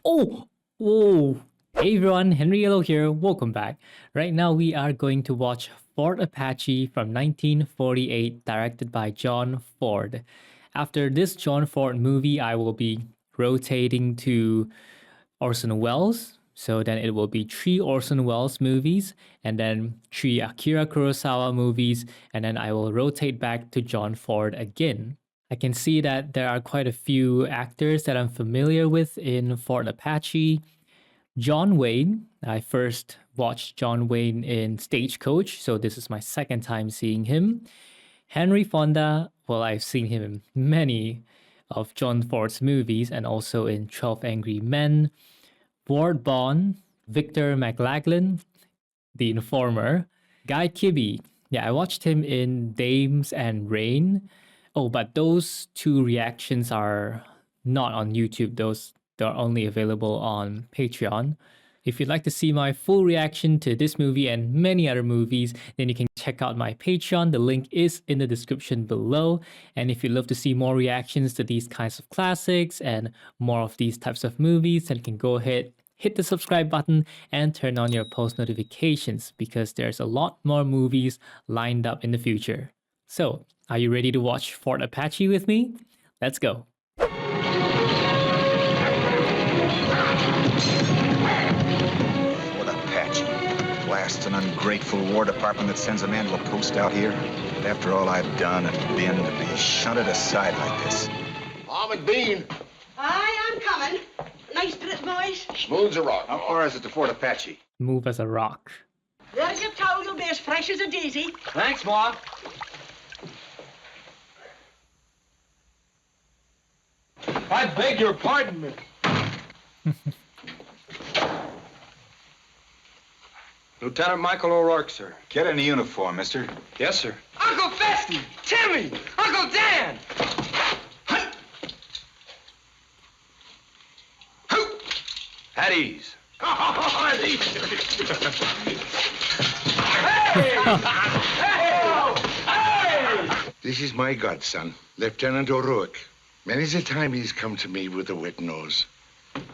Oh, whoa. Hey everyone, Henry Yellow here. Welcome back. Right now we are going to watch Fort Apache from 1948, directed by John Ford. After this John Ford movie, I will be rotating to Orson Welles. So then it will be 3 Orson Welles movies and then 3 Akira Kurosawa movies, and then I will rotate back to John Ford again. I can see that there are quite a few actors that I'm familiar with in Fort Apache. John Wayne, I first watched John Wayne in Stagecoach, so this is my second time seeing him. Henry Fonda, well, I've seen him in many of John Ford's movies and also in 12 Angry Men. Ward Bond, Victor McLaglen, The Informer, Guy Kibbe. Yeah, I watched him in Dames and Rain. Oh, but those two reactions are not on YouTube. They're only available on Patreon. If you'd like to see my full reaction to this movie and many other movies, then you can check out my Patreon. The link is in the description below. And if you'd love to see more reactions to these kinds of classics and more of these types of movies, then you can go ahead, hit the subscribe button and turn on your post notifications because there's a lot more movies lined up in the future. So, are you ready to watch Fort Apache with me? Let's go. Fort Apache. Blast an ungrateful War Department that sends a man to a post out here. After all I've done and been to be shunted aside like this. Ma McBean. Aye, I'm coming. Nice bit, boys. Smooth as a rock. How far is it to Fort Apache? Move as a rock. There's your towel. You'll be as fresh as a daisy. Thanks, Ma. I beg your pardon, miss. Lieutenant Michael O'Rourke, sir. Get in the uniform, mister. Yes, sir. Uncle Festy! Timmy! Uncle Dan! At ease. This is my godson, Lieutenant O'Rourke. Many's the time he's come to me with a wet nose.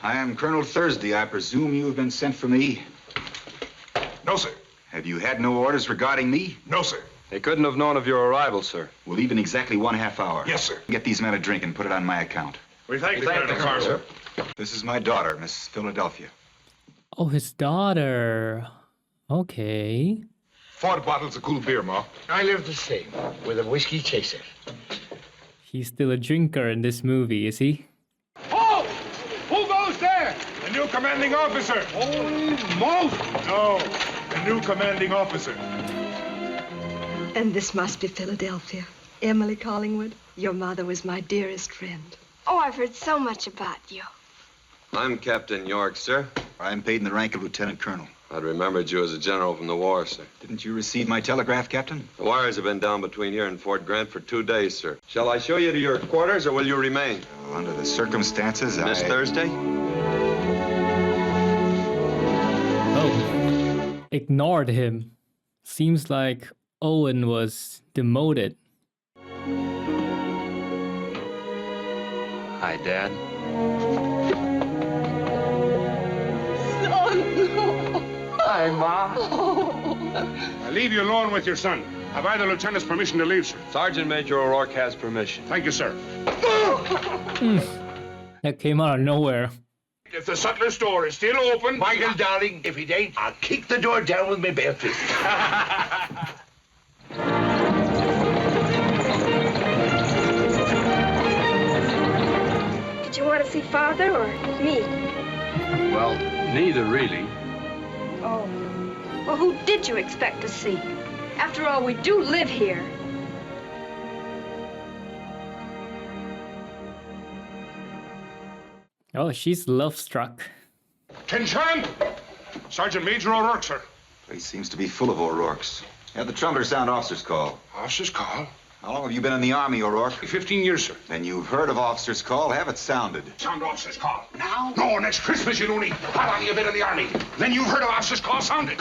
I am Colonel Thursday. I presume you have been sent for me. No, sir. Have you had no orders regarding me? No, sir. They couldn't have known of your arrival, sir. We'll leave in exactly 1/2 hour. Yes, sir. Get these men a drink and put it on my account. We thank We thank the Colonel, sir. This is my daughter, Miss Philadelphia. Oh, his daughter. Okay. 4 bottles of cool beer, Ma. I live the same, with a whiskey chaser. He's still a drinker in this movie, is he? Oh! Who goes there? The new commanding officer. Holy most! No, the new commanding officer. And this must be Philadelphia. Emily Collingwood, your mother was my dearest friend. Oh, I've heard so much about you. I'm Captain York, sir. I'm paid in the rank of lieutenant colonel. I'd remembered you as a general from the war, sir. Didn't you receive my telegraph, Captain? The wires have been down between here and Fort Grant for 2 days, sir. Shall I show you to your quarters, or will you remain? Well, under the circumstances, Miss Thursday? Oh. Ignored him. Seems like Owen was demoted. Hi, Dad. Hi, Ma. I leave you alone with your son. Have I the lieutenant's permission to leave, sir? Sergeant Major O'Rourke has permission. Thank you, sir. That came out of nowhere. If the sutler's door is still open... Michael, darling, if it ain't, I'll kick the door down with my bare fist. Did you want to see Father or me? Well, neither really. Oh. Well, who did you expect to see? After all, we do live here. Oh, she's love struck. Kinchan! Sergeant Major O'Rourke, sir. He seems to be full of O'Rourke's. Have the trumpeter sound officer's call. Officer's call? How long have you been in the Army, O'Rourke? 15 years, sir. Then you've heard of officer's call. Have it sounded. Sound officer's call. Now? No, next Christmas, you loony. How long have you been in the Army? Then you've heard of officer's call sounded.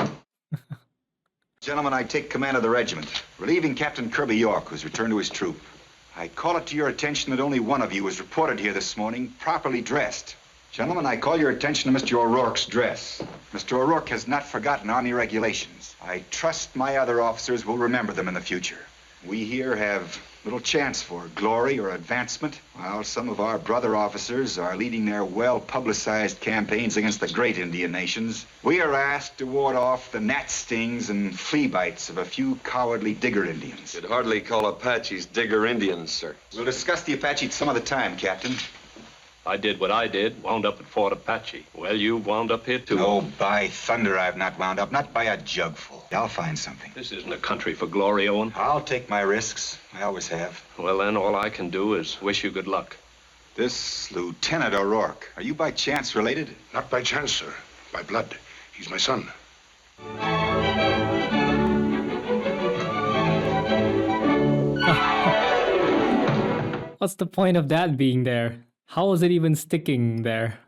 Gentlemen, I take command of the regiment, relieving Captain Kirby York, who's returned to his troop. I call it to your attention that only one of you was reported here this morning, properly dressed. Gentlemen, I call your attention to Mr. O'Rourke's dress. Mr. O'Rourke has not forgotten Army regulations. I trust my other officers will remember them in the future. We here have little chance for glory or advancement, while some of our brother officers are leading their well-publicized campaigns against the great Indian nations. We are asked to ward off the gnat stings and flea bites of a few cowardly digger Indians. You'd hardly call Apaches digger Indians, sir. We'll discuss the Apache at some other time, Captain. I did what I did, wound up at Fort Apache. Well, you wound up here, too. No, by thunder, I've not wound up. Not by a jugful. I'll find something. This isn't a country for glory, Owen. I'll take my risks. I always have. Well, then, all I can do is wish you good luck. This Lieutenant O'Rourke, are you by chance related? Not by chance, sir. By blood. He's my son. What's the point of that being there? How is it even sticking there?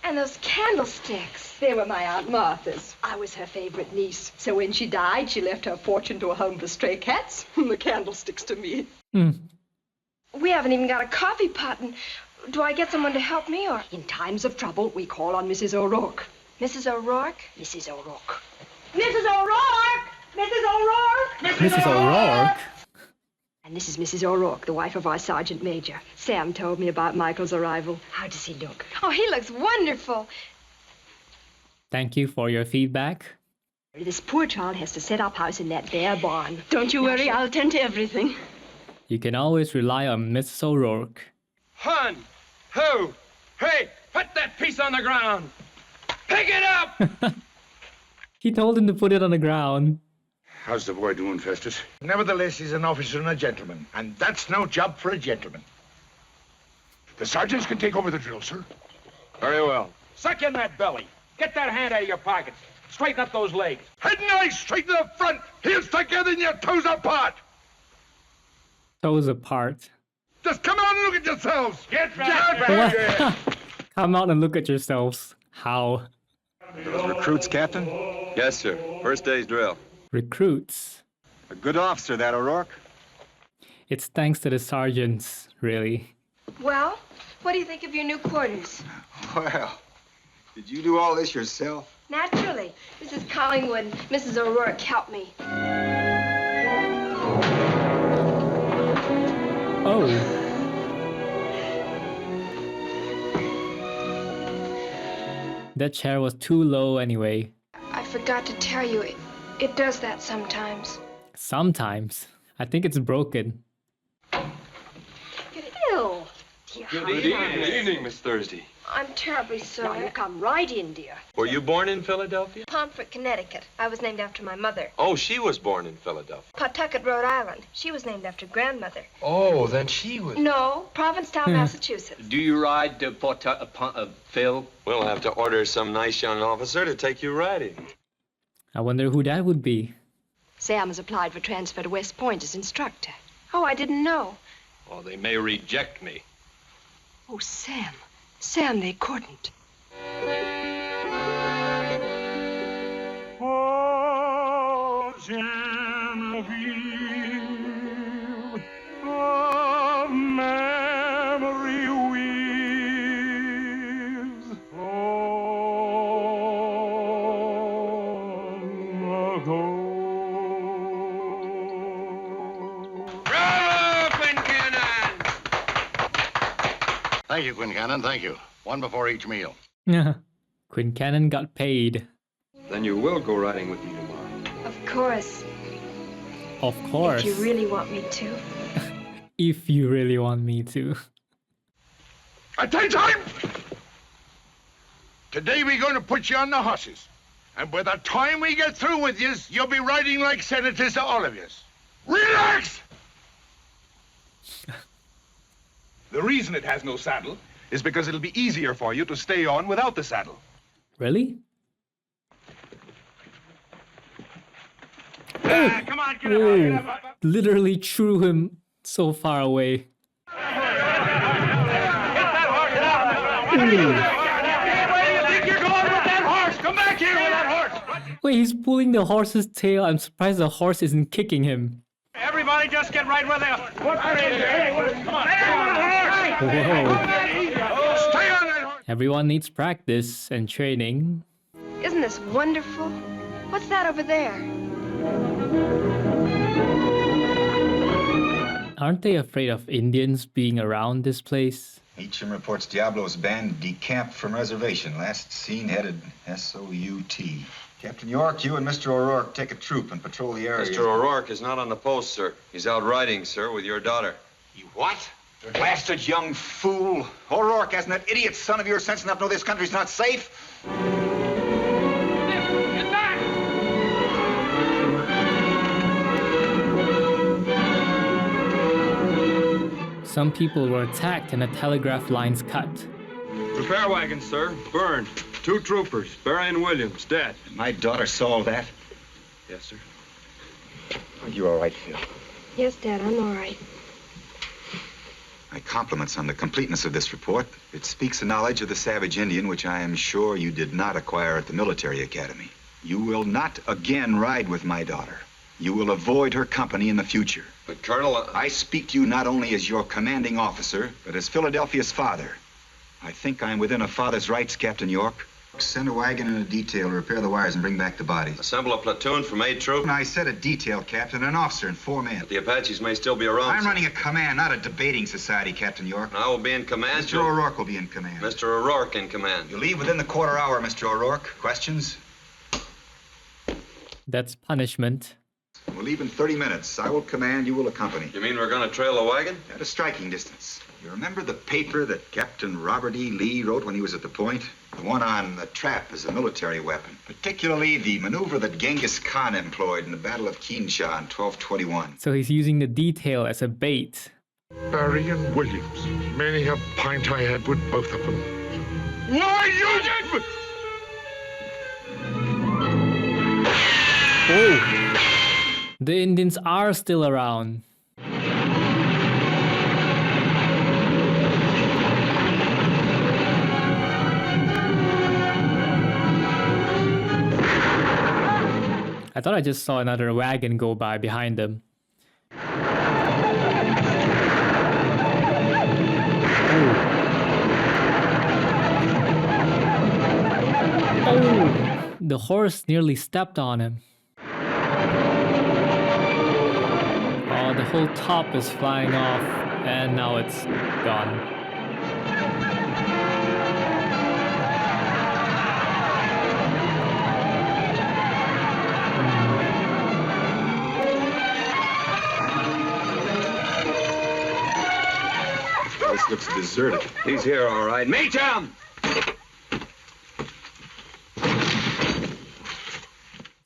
And those candlesticks. They were my Aunt Martha's. I was her favorite niece. So when she died, she left her fortune to a home for stray cats. The candlesticks to me. We haven't even got a coffee pot. And do I get someone to help me, or? In times of trouble, we call on Mrs. O'Rourke. Mrs. O'Rourke? Mrs. O'Rourke. Mrs. O'Rourke! Mrs. O'Rourke! Mrs. O'Rourke? And this is Mrs. O'Rourke, the wife of our sergeant major. Sam told me about Michael's arrival. How does he look? Oh, he looks wonderful. Thank you for your feedback. This poor child has to set up house in that bare barn. Don't you worry, I'll attend to everything. You can always rely on Mrs. O'Rourke. Hun! Who? Hey, put that piece on the ground! Pick it up! He told him to put it on the ground. How's the boy doing, Festus? Nevertheless, he's an officer and a gentleman, and that's no job for a gentleman. The sergeants can take over the drill, sir. Very well. Suck in that belly. Get that hand out of your pockets. Straighten up those legs. Head nice, straight to the front. Heels together and your toes apart. Toes apart. Just come out and look at yourselves. Get back. What? Come out and look at yourselves. How? Those recruits, Captain? Yes, sir. First day's drill. Recruits. A good officer, that O'Rourke. It's thanks to the sergeants, really. Well, what do you think of your new quarters? Well, did you do all this yourself? Naturally. Mrs. Collingwood and Mrs. O'Rourke helped me. Oh. That chair was too low anyway. I forgot to tell you, it does that sometimes. Sometimes. I think it's broken. Ew. Good evening, Miss Thursday. I'm terribly Now, sorry. you come right in, dear. Were you born in Philadelphia? Pomfret, Connecticut. I was named after my mother. Oh, she was born in Philadelphia. Pawtucket, Rhode Island. She was named after grandmother. Oh, then she was... No, Provincetown, Massachusetts. Do you ride to Phil? We'll have to order some nice young officer to take you riding. I wonder who that would be. Sam has applied for transfer to West Point as instructor. Oh, I didn't know. Or they may reject me. Oh, Sam. Sam, they couldn't. Oh, Genevieve, of memory weaves long ago. Bravo, Quincannon! Thank you, Quincannon, thank you. One before each meal. Quincannon got paid. Then you will go riding with me tomorrow. Of course. Of course. If you really want me to. If you really want me to. Attention! Today we're going to put you on the horses. And by the time we get through with yous, you'll be riding like senators to all of yous. Relax! The reason it has no saddle is because it'll be easier for you to stay on without the saddle. Really? Come on, get up. Literally threw him so far away. Where do you think you're going with that horse? Come back here with that horse! Wait, he's pulling the horse's tail. I'm surprised the horse isn't kicking him. Everybody just get right where they are. Come on. Whoa. Stay on that horse! Everyone needs practice and training. Isn't this wonderful? What's that over there? Aren't they afraid of Indians being around this place? Meacham reports Diablo's band decamped from reservation. Last seen headed S-O-U-T. Captain York, you and Mr. O'Rourke take a troop and patrol the area. Mr. O'Rourke is not on the post, sir. He's out riding, sir, with your daughter. You what? Blasted young fool. O'Rourke, hasn't that idiot son of yours sense enough to know this country's not safe? Get back! Some people were attacked and the telegraph lines cut. Repair wagon, sir. Burned. 2 troopers. Barry and Williams, dead. My daughter saw all that. Yes, sir. Are you all right, Phil? Yes, Dad, I'm all right. My compliments on the completeness of this report. It speaks a knowledge of the savage Indian, which I am sure you did not acquire at the military academy. You will not again ride with my daughter. You will avoid her company in the future. But, Colonel, I speak to you not only as your commanding officer, but as Philadelphia's father. I think I am within a father's rights, Captain York. Send a wagon and a detail to repair the wires and bring back the bodies. assemble a platoon from 8 troops. I said a detail, Captain, an officer and 4 men. The Apaches may still be around. I'm sir. running a command, not a debating society, Captain York. I will be in command. Mr. O'Rourke will be in command. Mr. O'Rourke in command. You leave within the quarter hour, Mr. O'Rourke. Questions? That's punishment. We'll leave in 30 minutes. I will command, you will accompany. You mean we're going to trail the wagon? At a striking distance. You remember the paper that Captain Robert E. Lee wrote when he was at the point? The one on the trap as a military weapon. Particularly the maneuver that Genghis Khan employed in the Battle of Keenshaw in 1221. So he's using the detail as a bait. Barry and Williams. Many a pint I had with both of them. Why, you... Oh! The Indians are still around. I thought I just saw another wagon go by behind them. Oh! The horse nearly stepped on him. Oh, the whole top is flying off, and now it's gone. This looks deserted. He's here, all right. Meet him!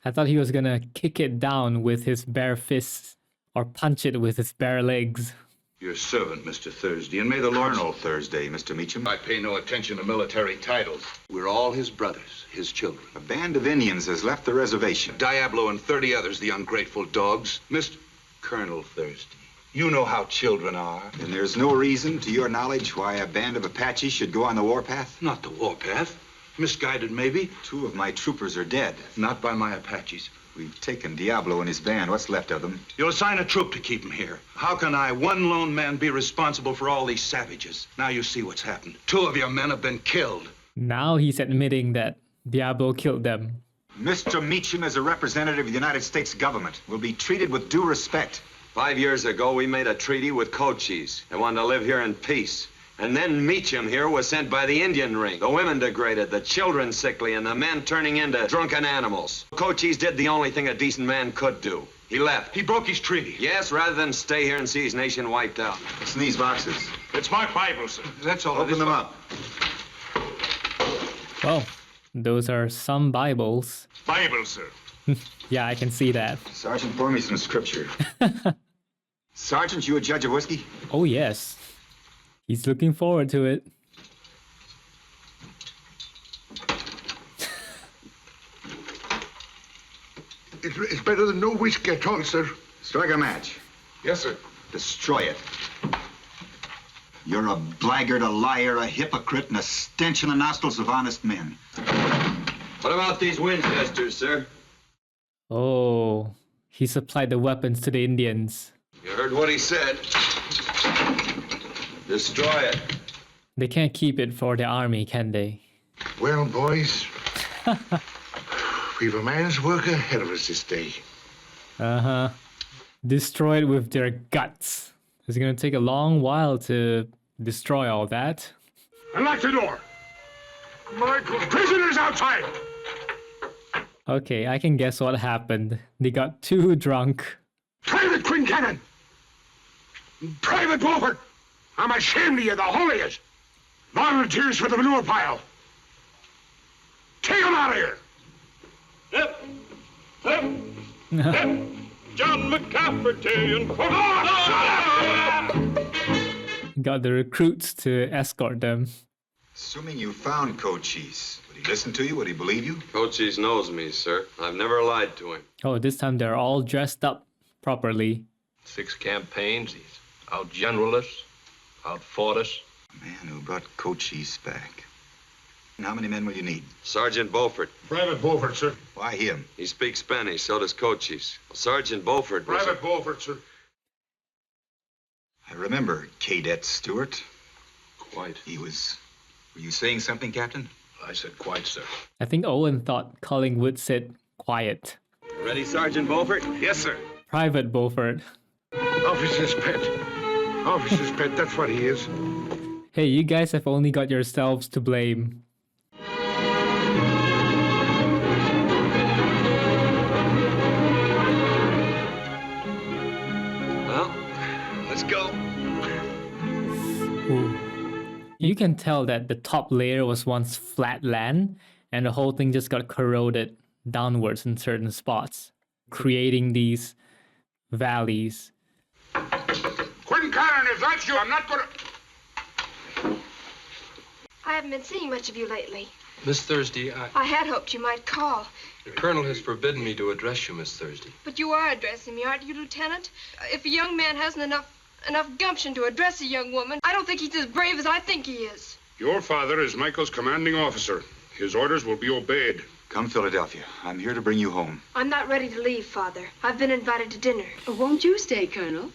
I thought he was gonna kick it down with his bare fists or punch it with his bare legs. Your servant, Mr. Thursday, and may the Lord... Colonel Thursday, Mr. Meacham. I pay no attention to military titles. We're all his brothers, his children. A band of Indians has left the reservation. Diablo and 30 others, the ungrateful dogs. Mr. Colonel Thursday, you know how children are. And there's no reason, to your knowledge, why a band of Apaches should go on the warpath? Not the warpath. Misguided, maybe. 2 of my troopers are dead. Not by my Apaches. We've taken Diablo and his band. What's left of them? You'll assign a troop to keep him here. How can I, one lone man, be responsible for all these savages? Now you see what's happened. 2 of your men have been killed. Now he's admitting that Diablo killed them. Mr. Meacham, as a representative of the United States government, will be treated with due respect. 5 years ago, we made a treaty with Cochise. They wanted to live here in peace. And then Meacham here was sent by the Indian ring. The women degraded, the children sickly, and the men turning into drunken animals. Cochise did the only thing a decent man could do. He left. He broke his treaty. Yes, rather than stay here and see his nation wiped out. What's in these boxes? It's my Bible, sir. That's all. Open them up. Well, those are some Bibles. Bible, sir. Yeah, I can see that. Sergeant, pour me some scripture. Sergeant, you a judge of whiskey? Oh, yes. He's looking forward to it. It's better than no whiskey at all, sir. Strike a match. Yes, sir. Destroy it. You're a blackguard, a liar, a hypocrite, and a stench in the nostrils of honest men. What about these Winchesters, sir? Oh, he supplied the weapons to the Indians. You heard what he said. Destroy it. They can't keep it for the army, can they? Well, boys, we've a man's work ahead of us this day. Uh-huh. Destroyed with their guts. It's gonna take a long while to destroy all that. Unlock the door. Prisoners outside. Okay, I can guess what happened. They got too drunk. Private Quincannon. Private Beaufort. I'm ashamed of you, the holiest. Volunteers for the manure pile. Take them out of here. Yep. John McCafferty. Got the recruits to escort them. Assuming you found Cochise, would he listen to you? Would he believe you? Cochise knows me, sir. I've never lied to him. Oh, this time they're all dressed up properly. 6 campaigns, he's out-generaled us, out-fought us. A man who brought Cochise back. And how many men will you need? Sergeant Beaufort. Private Beaufort, sir. Why him? He speaks Spanish, so does Cochise. Sergeant Beaufort was Private Beaufort, sir. I remember Cadet Stewart. Quite. He was... Were you saying something, Captain? I said quite, sir. I think Owen thought Collingwood said quiet. Ready, Sergeant Beaufort? Yes, sir. Private Beaufort. Officer's pet. Officer's pet, that's what he is. Hey, you guys have only got yourselves to blame. Well, let's go. Ooh. You can tell that the top layer was once flat land and the whole thing just got corroded downwards in certain spots, creating these valleys. Quincannon, if that's you, I'm not gonna... I haven't been seeing much of you lately. Miss Thursday, I had hoped you might call. the Colonel has forbidden me to address you, Miss Thursday. But you are addressing me, aren't you, Lieutenant? If a young man hasn't enough gumption to address a young woman, I don't think he's as brave as I think he is. Your father is Michael's commanding officer. His orders will be obeyed. Come, Philadelphia. I'm here to bring you home. I'm not ready to leave, Father. I've been invited to dinner. Won't you stay, Colonel?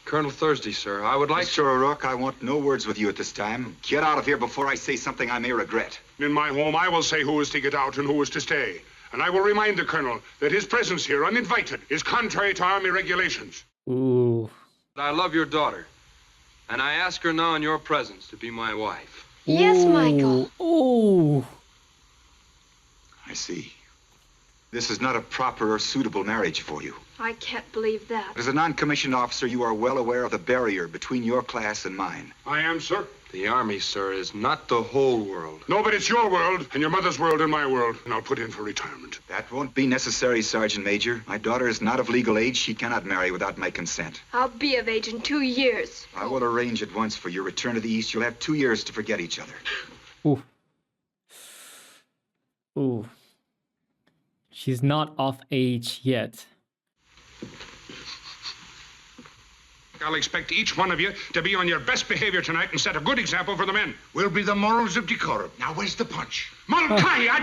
Colonel Thursday, sir, I would like Mr. O'Rourke, I want no words with you at this time. Get out of here before I say something I may regret. In my home, I will say who is to get out and who is to stay. And I will remind the Colonel that his presence here, uninvited, is contrary to Army regulations. Ooh. I love your daughter, and I ask her now in your presence to be my wife. Yes, Michael. Ooh. I see. This is not a proper or suitable marriage for you. I can't believe that. As a non-commissioned officer, you are well aware of the barrier between your class and mine. I am, sir. The Army, sir, is not the whole world. No, but it's your world, and your mother's world, and my world, and I'll put in for retirement. That won't be necessary, Sergeant Major. My daughter is not of legal age. She cannot marry without my consent. I'll be of age in 2 years. I will arrange at once for your return to the East. You'll have 2 years to forget each other. Ooh. Ooh. She's not of age yet. I'll expect each one of you to be on your best behavior tonight and set a good example for the men. We'll be the morals of decorum. Now, where's the punch? Mulcahy, I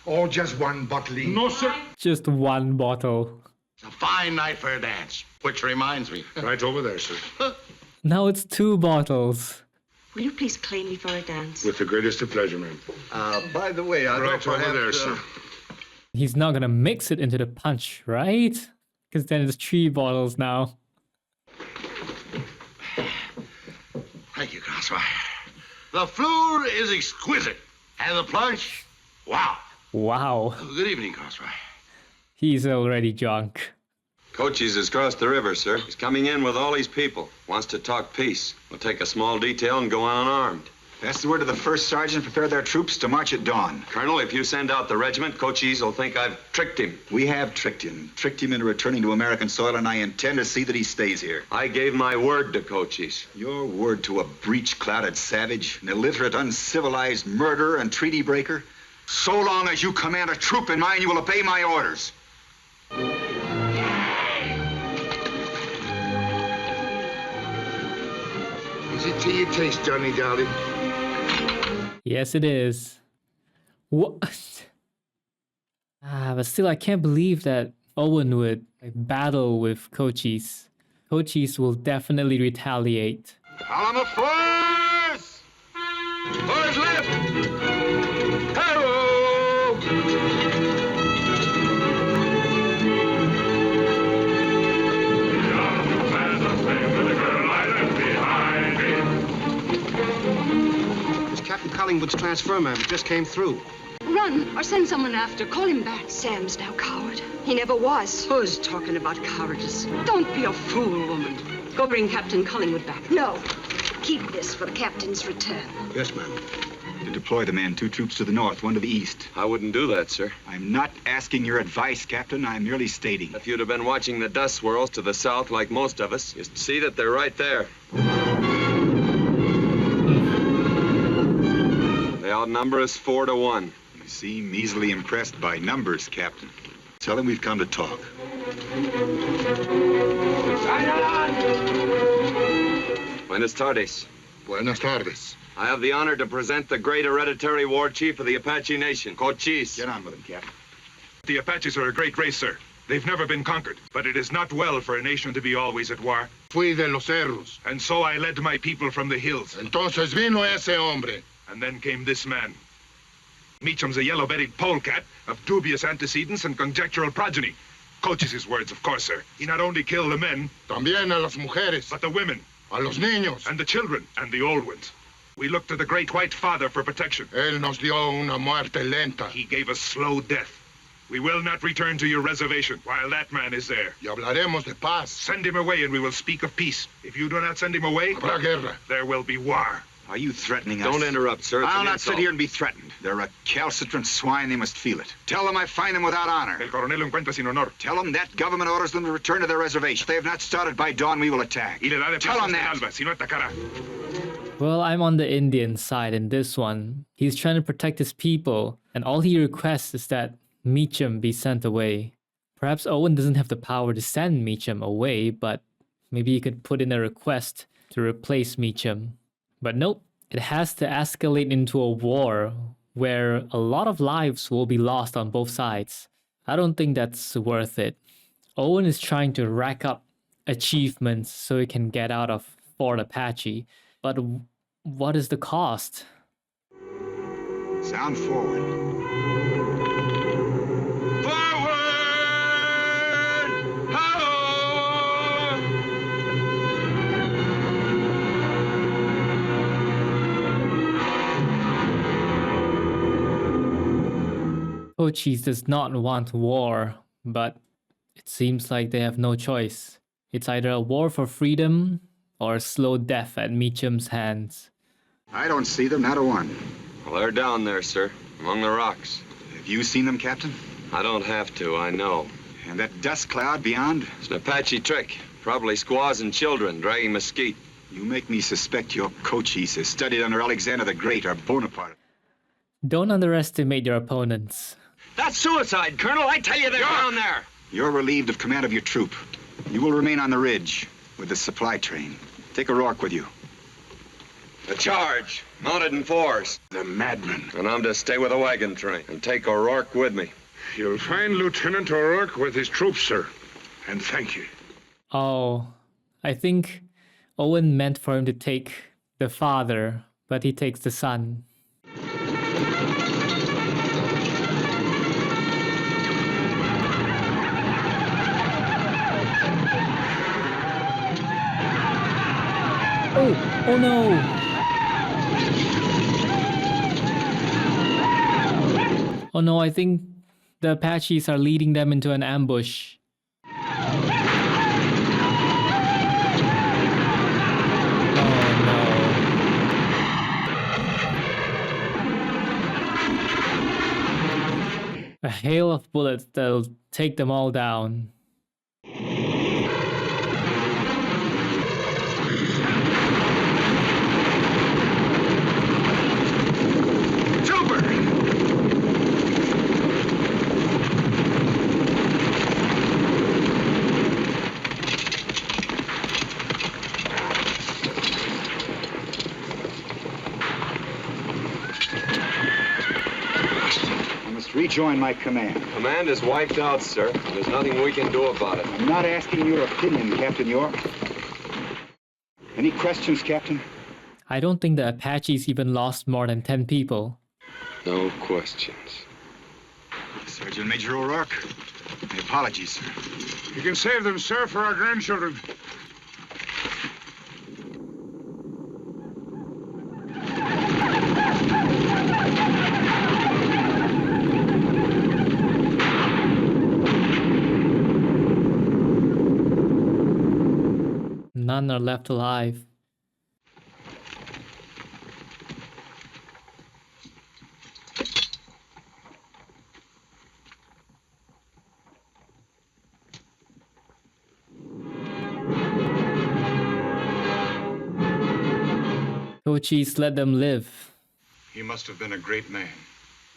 Oh, just one bottle each. No, sir. Just one bottle. It's a fine night for a dance. Which reminds me. Right over there, sir. Now it's 2 bottles. Will you please claim me for a dance? With the greatest of pleasure, ma'am. By the way, I Right over there, sir. He's not gonna mix it into the punch, right? Because then it's 3 bottles now. Thank you, Consoy. The fleur is exquisite. And the punch, wow. Wow. Good evening, Consoy. He's already drunk. Cochise has crossed the river, sir. He's coming in with all these people. Wants to talk peace. We'll take a small detail and go unarmed. That's the word of the first sergeant. Prepare their troops to march at dawn. Colonel, if you send out the regiment, Cochise will think I've tricked him. We have tricked him. Tricked him into returning to American soil, and I intend to see that he stays here. I gave my word to Cochise. Your word to a breech-clouded savage, an illiterate, uncivilized murderer and treaty breaker? So long as you command a troop in mine, you will obey my orders. Is it to your taste, Johnny, darling? Yes, it is. What? But still, I can't believe that Owen would battle with Cochise. Cochise will definitely retaliate. Column of force! Oars left! Hello! It's Captain Collingwood's transfer man. It just came through. Run or send someone after. Call him back. Sam's no coward. He never was. Who's talking about cowardice? Don't be a fool, woman. Go bring Captain Collingwood back. No. Keep this for the captain's return. Yes, ma'am. To deploy the men, 2 troops to the north, 1 to the east. I wouldn't do that, sir. I'm not asking your advice, Captain. I'm merely stating. If you'd have been watching the dust swirls to the south like most of us, you'd see that they're right there. They outnumber us 4 to 1. You seem easily impressed by numbers, Captain. Tell them we've come to talk. Buenas tardes. Buenas tardes. I have the honor to present the great hereditary war chief of the Apache Nation, Cochise. Get on with him, Captain. The Apaches are a great race, sir. They've never been conquered, but it is not well for a nation to be always at war. Fui de los cerros. And so I led my people from the hills. Entonces vino ese hombre. And then came this man. Meacham's a yellow-bellied polecat of dubious antecedents and conjectural progeny. Cochise' words, of course, sir. He not only killed the men, También a las mujeres. but the women, A los niños. and the children, and the old ones. We looked to the Great White Father for protection. Él nos dio una muerte lenta. He gave us slow death. We will not return to your reservation while that man is there. Y hablaremos de paz. Send him away and we will speak of peace. If you do not send him away, Habrá guerra. there will be war. Are you threatening us? Don't interrupt, sir. It's I'll an not insult. sit here and be threatened. They're recalcitrant swine. They must feel it. Tell them I find them without honor. El coronel lo encuentra sin honor. Tell them that government orders them to return to their reservation. If they have not started by dawn, we will attack. Y le da de Tell them that. alba, si no atacará. Well, I'm on the Indian side in this one. He's trying to protect his people, and all he requests is that Meacham be sent away. Perhaps Owen doesn't have the power to send Meacham away, but maybe he could put in a request to replace Meacham. But nope, it has to escalate into a war where a lot of lives will be lost on both sides. I don't think that's worth it. Owen is trying to rack up achievements so he can get out of Fort Apache, but what is the cost? Sound forward. Forward! Ho! Cochise does not want war, but it seems like they have no choice. It's either a war for freedom or a slow death at Meacham's hands. I don't see them, not a one. Well, they're down there, sir, among the rocks. Have you seen them, Captain? I don't have to, I know. And that dust cloud beyond? It's an Apache trick. Probably squaws and children dragging mesquite. You make me suspect your Cochise has studied under Alexander the Great or Bonaparte. Don't underestimate your opponents. That's suicide, Colonel. I tell you they're down there. You're relieved of command of your troop. You will remain on the ridge with the supply train. Take O'Rourke with you. A charge, mounted in force. The madman. And I'm to stay with the wagon train and take O'Rourke with me. You'll find Lieutenant O'Rourke with his troops, sir. And thank you. Oh, I think Owen meant for him to take the father, but he takes the son. Oh no! Oh no, I think the Apaches are leading them into an ambush. A hail of bullets that'll take them all down. Rejoin my command. Command is wiped out, sir. And there's nothing we can do about it. I'm not asking your opinion, Captain York. Any questions, Captain? I don't think the Apaches even lost more than 10 people. No questions. Sergeant Major O'Rourke. My apologies, sir. You can save them, sir, for our grandchildren. None are left alive. Cochise let them live. He must have been a great man.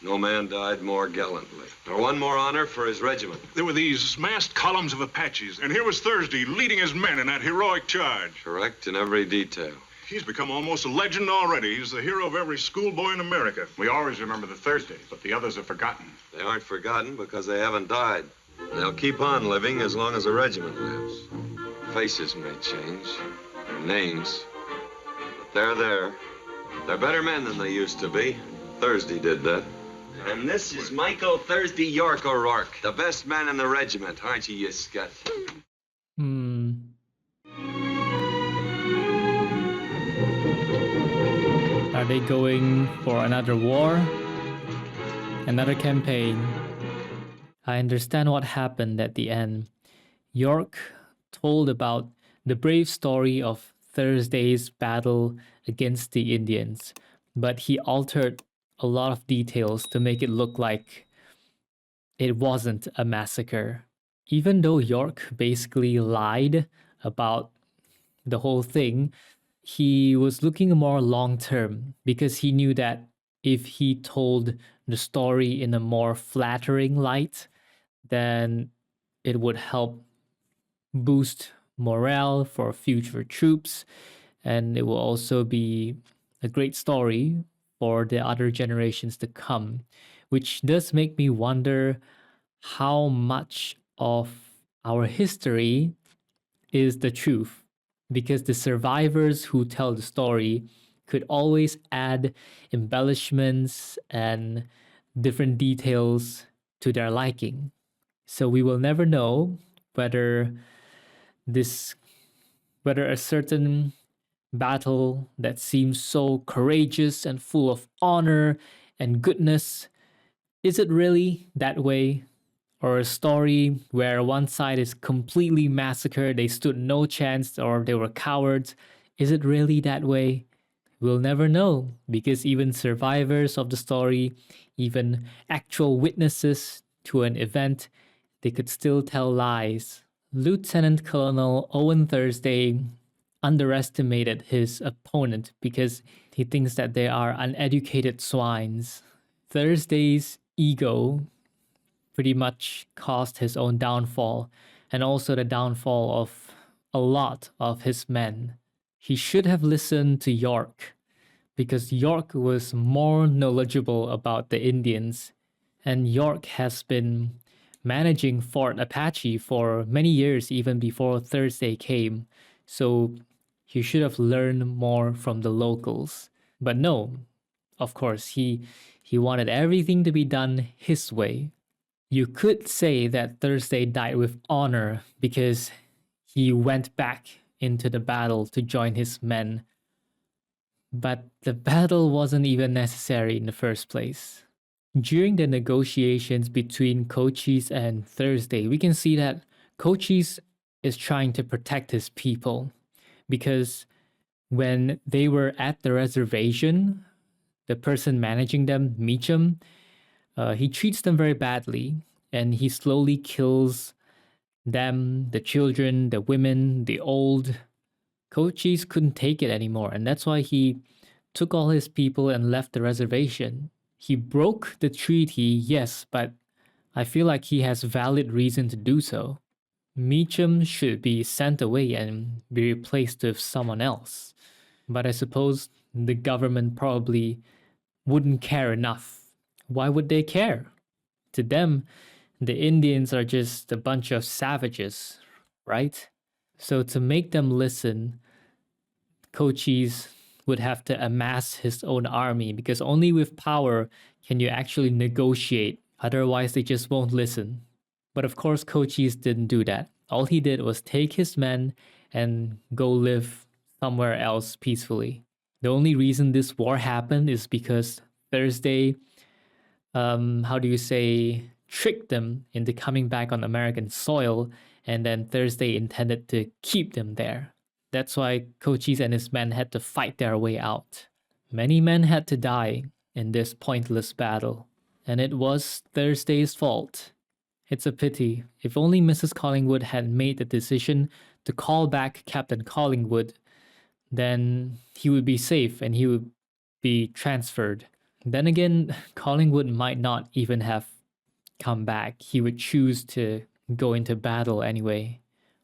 No man died more gallantly, or won more honor for his regiment. There were these massed columns of Apaches, and here was Thursday leading his men in that heroic charge. Correct in every detail. He's become almost a legend already. He's the hero of every schoolboy in America. We always remember the Thursday, but the others are forgotten. They aren't forgotten because they haven't died. They'll keep on living as long as the regiment lives. Faces may change, their names, but they're there. They're better men than they used to be. Thursday did that. And this is Michael Thursday York O'Rourke, the best man in the regiment, aren't you, you scut? Are they going for another war? Another campaign? I understand what happened at the end. York told about the brave story of Thursday's battle against the Indians, but he altered a lot of details to make it look like it wasn't a massacre. Even though York basically lied about the whole thing, he was looking more long term because he knew that if he told the story in a more flattering light, then it would help boost morale for future troops, and it will also be a great story for the other generations to come, which does make me wonder how much of our history is the truth, because the survivors who tell the story could always add embellishments and different details to their liking. So we will never know whether a certain battle that seems so courageous and full of honor and goodness, is it really that way? Or a story where one side is completely massacred, they stood no chance, or they were cowards, is it really that way? We'll never know, because even survivors of the story, even actual witnesses to an event, they could still tell lies. Lieutenant Colonel Owen Thursday underestimated his opponent because he thinks that they are uneducated swines. Thursday's ego pretty much caused his own downfall, and also the downfall of a lot of his men. He should have listened to York, because York was more knowledgeable about the Indians, and York has been managing Fort Apache for many years, even before Thursday came, so he should have learned more from the locals. But no, of course, he wanted everything to be done his way. You could say that Thursday died with honor because he went back into the battle to join his men. But the battle wasn't even necessary in the first place. During the negotiations between Cochise and Thursday, we can see that Cochise is trying to protect his people, because when they were at the reservation, the person managing them, Meacham, he treats them very badly, and he slowly kills them, the children, the women, the old. Cochise couldn't take it anymore, and that's why he took all his people and left the reservation. He broke the treaty, yes, but I feel like he has valid reason to do so. Meacham should be sent away and be replaced with someone else. But I suppose the government probably wouldn't care enough. Why would they care? To them, the Indians are just a bunch of savages, right? So to make them listen, Cochise would have to amass his own army, because only with power can you actually negotiate. Otherwise, they just won't listen. But of course, Cochise didn't do that. All he did was take his men and go live somewhere else peacefully. The only reason this war happened is because Thursday, tricked them into coming back on American soil, and then Thursday intended to keep them there. That's why Cochise and his men had to fight their way out. Many men had to die in this pointless battle, and it was Thursday's fault. It's a pity. If only Mrs. Collingwood had made the decision to call back Captain Collingwood, then he would be safe and he would be transferred. Then again, Collingwood might not even have come back. He would choose to go into battle anyway.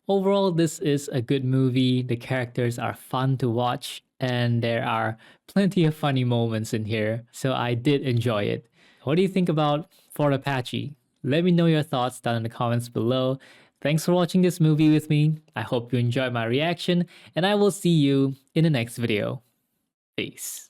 Overall, this is a good movie. The characters are fun to watch, and there are plenty of funny moments in here, so I did enjoy it. What do you think about Fort Apache? Let me know your thoughts down in the comments below. Thanks for watching this movie with me. I hope you enjoyed my reaction, and I will see you in the next video. Peace.